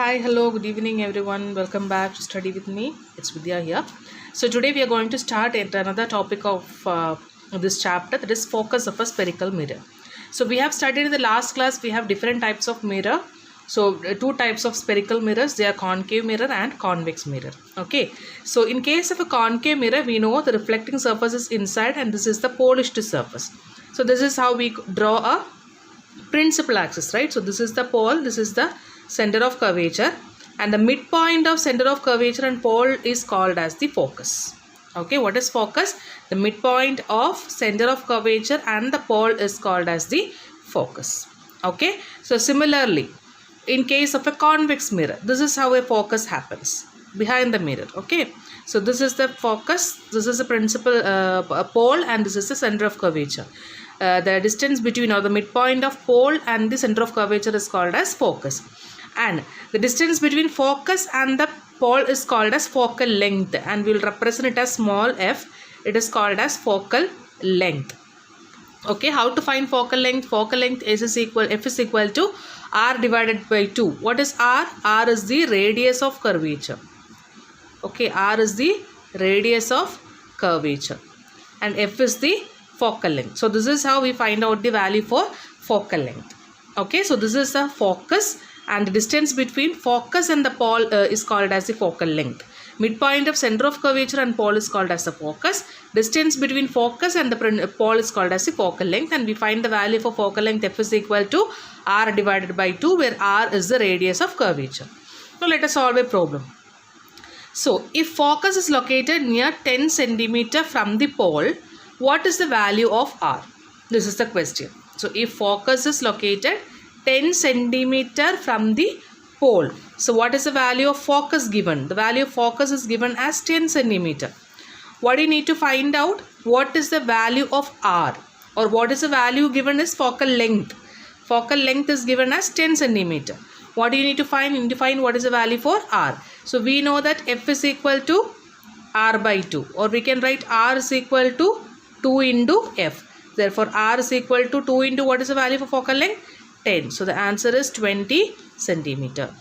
Hi, hello, good evening everyone. Welcome back to study with me. It's Vidya here. So today we are going to start at another topic of this chapter, that is focus of a spherical mirror. So we have studied in the last class, we have different types of mirror. So two types of spherical mirrors, they are concave mirror and convex mirror. Okay. So in case of a concave mirror, we know the reflecting surface is inside and this is the polished surface. So this is how we draw a principal axis, right? So this is the pole, this is the center of curvature, and the midpoint of center of curvature and pole is called as the focus. Okay, what is focus? The midpoint of center of curvature and the pole is called as the focus. Okay, so similarly in case of a convex mirror, this is how a focus happens behind the mirror. Okay, so this is the focus, this is the principal pole, and this is the center of curvature. The distance between, or the midpoint of pole and the center of curvature, is called as focus, and the distance between focus and the pole is called as focal length, and we will represent it as small f. It is called as focal length. Okay, how to find focal length? Focal length is equal, f is equal to r divided by 2. What is r? R is the radius of curvature. Okay, r is the radius of curvature and f is the focal length. So this is how we find out the value for focal length. Okay, so this is the focus, and the distance between focus and the pole is called as the focal length. Midpoint of center of curvature and pole is called as the focus. Distance between focus and the pole is called as the focal length, and we find the value for focal length, f is equal to r divided by 2, where r is the radius of curvature. Now let us solve a problem. So if focus is located near 10 centimeter from the pole, what is the value of r? This is the question. So if focus is located 10 centimeter from the pole, so what is the value of focus given? The value of focus is given as 10 centimeter. What do you need to find out? What is the value of r, or what is the value given as focal length? Focal length is given as 10 centimeter. What do you need to find? You need to find what is the value for r. So we know that f is equal to r by 2, or we can write r is equal to 2 into f. Therefore r is equal to 2 into what is the value for focal length? 10. So the answer is 20 centimeter.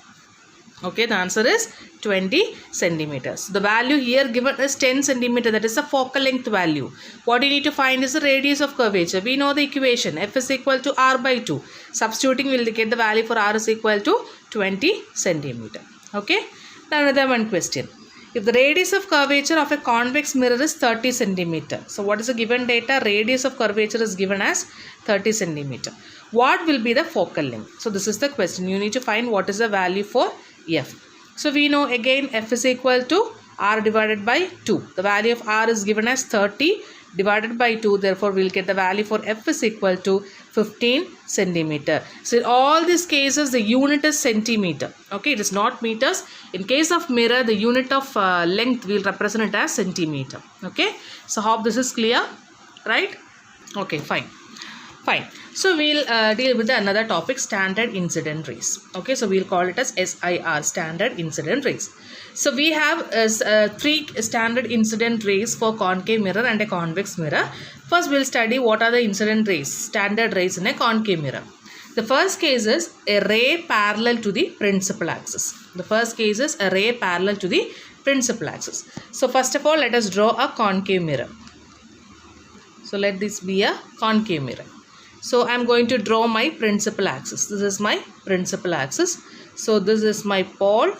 Okay, the answer is 20 centimeters. The value here given is 10 centimeter, that is the focal length value. What you need to find is the radius of curvature. We know the equation, f is equal to r by 2. Substituting, we will get the value for r is equal to 20 centimeter. Okay, now another one question. If the radius of curvature of a convex mirror is 30 centimeter. So what is the given data? Radius of curvature is given as 30 centimeter. What will be the focal length? So this is the question. You need to find what is the value for f. So we know again f is equal to r divided by 2. The value of r is given as 30 divided by 2. Therefore we will get the value for f is equal to 15 centimeter. So in all these cases the unit is centimeter. Okay, it is not meters. In case of mirror, the unit of length we will represent it as centimeter. Okay, so hope this is clear, right? Okay, fine. So we'll deal with another topic, standard incident rays. Okay, so we'll call it as SIR, standard incident rays. So we have three standard incident rays for concave mirror and a convex mirror. First we'll study what are the incident rays, standard rays in a concave mirror. The first case is a ray parallel to the principal axis. The first case is a ray parallel to the principal axis. So first of all, let us draw a concave mirror. So let this be a concave mirror. So I am going to draw my principal axis. This is my principal axis. So this is my pole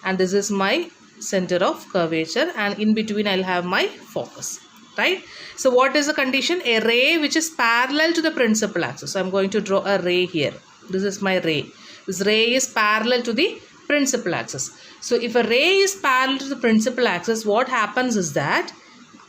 and this is my center of curvature, and in between I will have my focus, right? So what is the condition? A ray which is parallel to the principal axis. So I am going to draw a ray here. This is my ray. This ray is parallel to the principal axis. So if a ray is parallel to the principal axis, what happens is that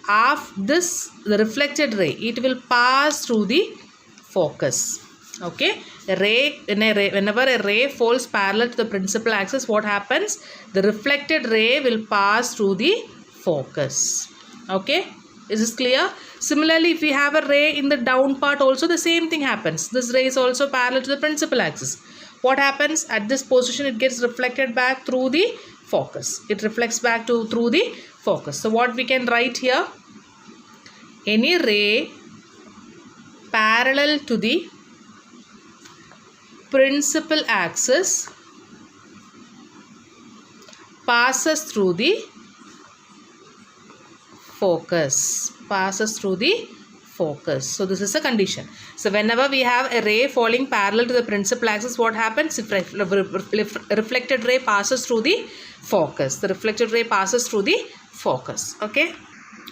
the reflected ray, it will pass through the focus. Okay, whenever a ray falls parallel to the principal axis, what happens? The reflected ray will pass through the focus. Okay, is this clear? Similarly, if we have a ray in the down part also, the same thing happens. This ray is also parallel to the principal axis. What happens? At this position, it gets reflected back through the focus. It reflects back through the focus. So what we can write here? Any ray parallel to the principal axis passes through the focus. Passes through the focus. So this is a condition. So whenever we have a ray falling parallel to the principal axis, what happens? If reflected ray passes through the focus. The reflected ray passes through the focus. Okay.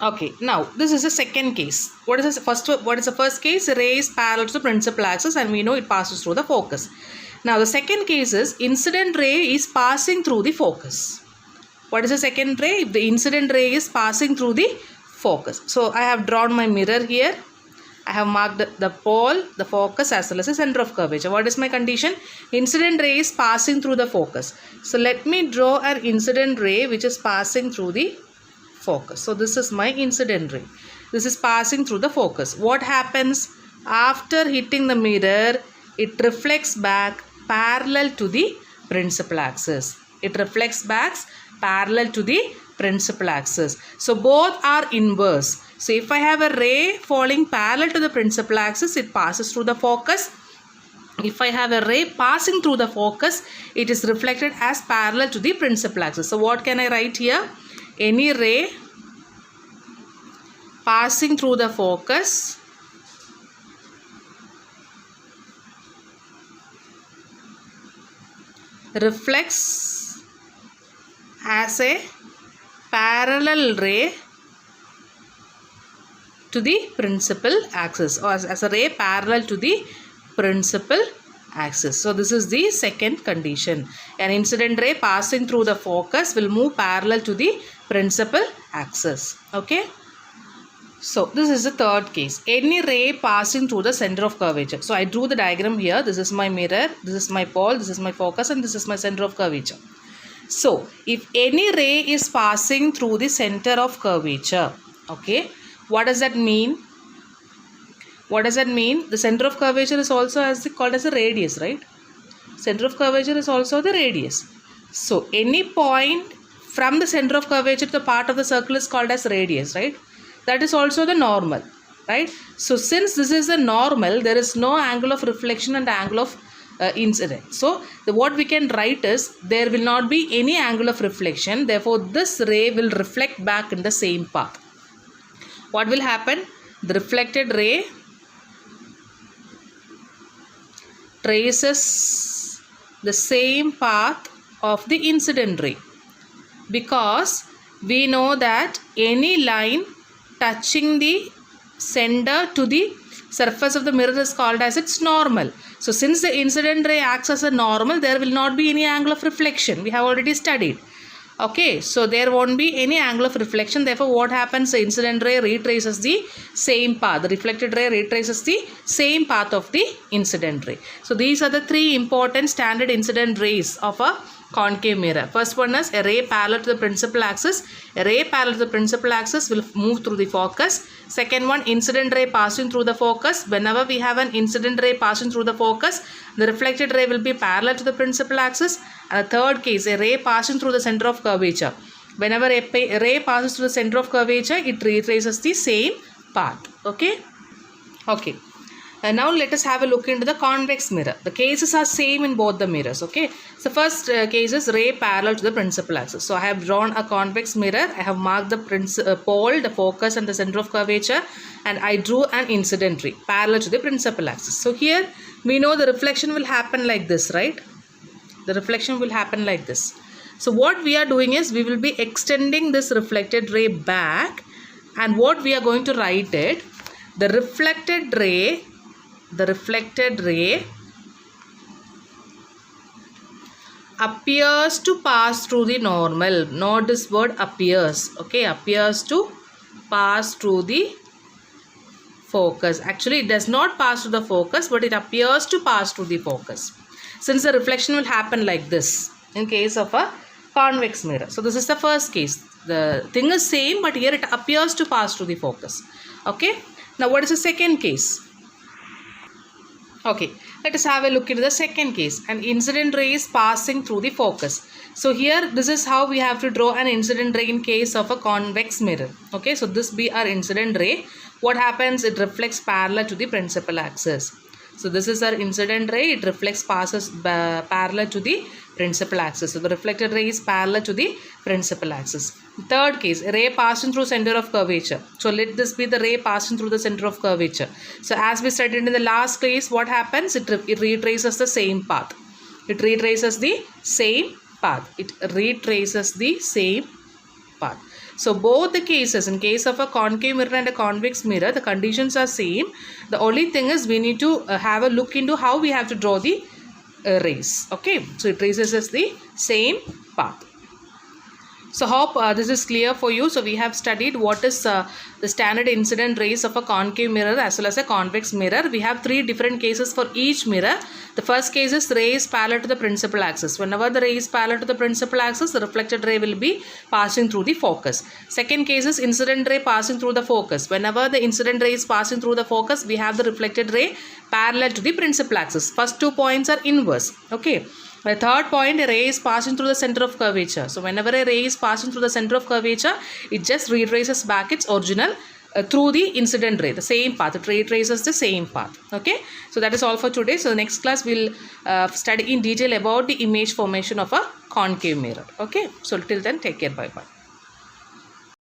Okay. Now this is the second case. What is the first case? The ray is parallel to the principal axis, and we know it passes through the focus. Now the second case is incident ray is passing through the focus. What is the second ray? If the incident ray is passing through the focus. So I have drawn my mirror here. I have marked the pole, the focus as well as the center of curvature. What is my condition? Incident ray is passing through the focus. So let me draw an incident ray which is passing through the focus. So this is my incident ray. This is passing through the focus. What happens? After hitting the mirror, it reflects back parallel to the principal axis. It reflects back parallel to the principal axis. So both are inverse. So if I have a ray falling parallel to the principal axis, it passes through the focus. If I have a ray passing through the focus, it is reflected as parallel to the principal axis. So what can I write here? Any ray passing through the focus reflects as a parallel ray to the principal axis, or as a ray parallel to the principal axis. So this is the second condition. An incident ray passing through the focus will move parallel to the principal axis. Okay. So this is the third case. Any ray passing through the center of curvature. So I drew the diagram here. This is my mirror, this is my pole, this is my focus, and this is my center of curvature. So if any ray is passing through the center of curvature, okay, what does that mean? What does that mean? The center of curvature is also called as a radius, right? Center of curvature is also the radius. So any point from the center of curvature to the part of the circle is called as radius, right? That is also the normal, right? So since this is a normal, there is no angle of reflection and angle of incident. So what we can write is there will not be any angle of reflection. Therefore, this ray will reflect back in the same path. What will happen? The reflected ray traces the same path of the incident ray, because we know that any line touching the center to the surface of the mirror is called as its normal. So since the incident ray acts as a normal, there will not be any angle of reflection. We have already studied. Okay, so there won't be any angle of reflection. Therefore, what happens? The incident ray retraces the same path. The reflected ray retraces the same path of the incident ray. So these are the three important standard incident rays of a concave mirror. First one is a ray parallel to the principal axis. A ray parallel to the principal axis will move through the focus. Second one, incident ray passing through the focus. Whenever we have an incident ray passing through the focus, the reflected ray will be parallel to the principal axis. And the third case, a ray passing through the center of curvature. Whenever a ray passes through the center of curvature, it retraces the same path. Okay. Okay. And now let us have a look into the convex mirror. The cases are same in both the mirrors. Okay. So first case is ray parallel to the principal axis. So I have drawn a convex mirror. I have marked the pole, the focus, and the center of curvature, and I drew an incident ray parallel to the principal axis. So here we know the reflection will happen like this, right? The reflection will happen like this. So what we are doing is we will be extending this reflected ray back, and what we are going to write it, the reflected ray appears to pass through the normal. Note this word appears. Okay, appears to pass through the focus. Actually, it does not pass through the focus, but it appears to pass through the focus, since the reflection will happen like this in case of a convex mirror. So this is the first case. The thing is same, but here it appears to pass through the focus. Okay. Now what is the second case? Okay, let us have a look into the second case. An incident ray is passing through the focus. So here this is how we have to draw an incident ray in case of a convex mirror. Okay, so this be our incident ray. What happens? It reflects parallel to the principal axis. So this is our incident ray. It reflects passes parallel to the principal axis. So the reflected ray is parallel to the principal axis. Third case, ray passing through center of curvature. So let this be the ray passing through the center of curvature. So as we studied in the last case, what happens? It retraces the same path. It retraces the same path. It retraces the same path. So both the cases, in case of a concave mirror and a convex mirror, the conditions are same. The only thing is we need to have a look into how we have to draw the rays. Okay, so it traces the same path. So hope this is clear for you. So we have studied what is the standard incident rays of a concave mirror as well as a convex mirror. We have three different cases for each mirror. The first case is ray is parallel to the principal axis. Whenever the ray is parallel to the principal axis, the reflected ray will be passing through the focus. Second case is incident ray passing through the focus. Whenever the incident ray is passing through the focus, we have the reflected ray parallel to the principal axis. First 2 points are inverse. Okay. The third point, a ray is passing through the center of curvature. So whenever a ray is passing through the center of curvature, it just retraces back its original through the incident ray, the same path. It retraces the same path. Okay. So that is all for today. So the next class we'll study in detail about the image formation of a concave mirror. Okay. So till then, take care. Bye bye.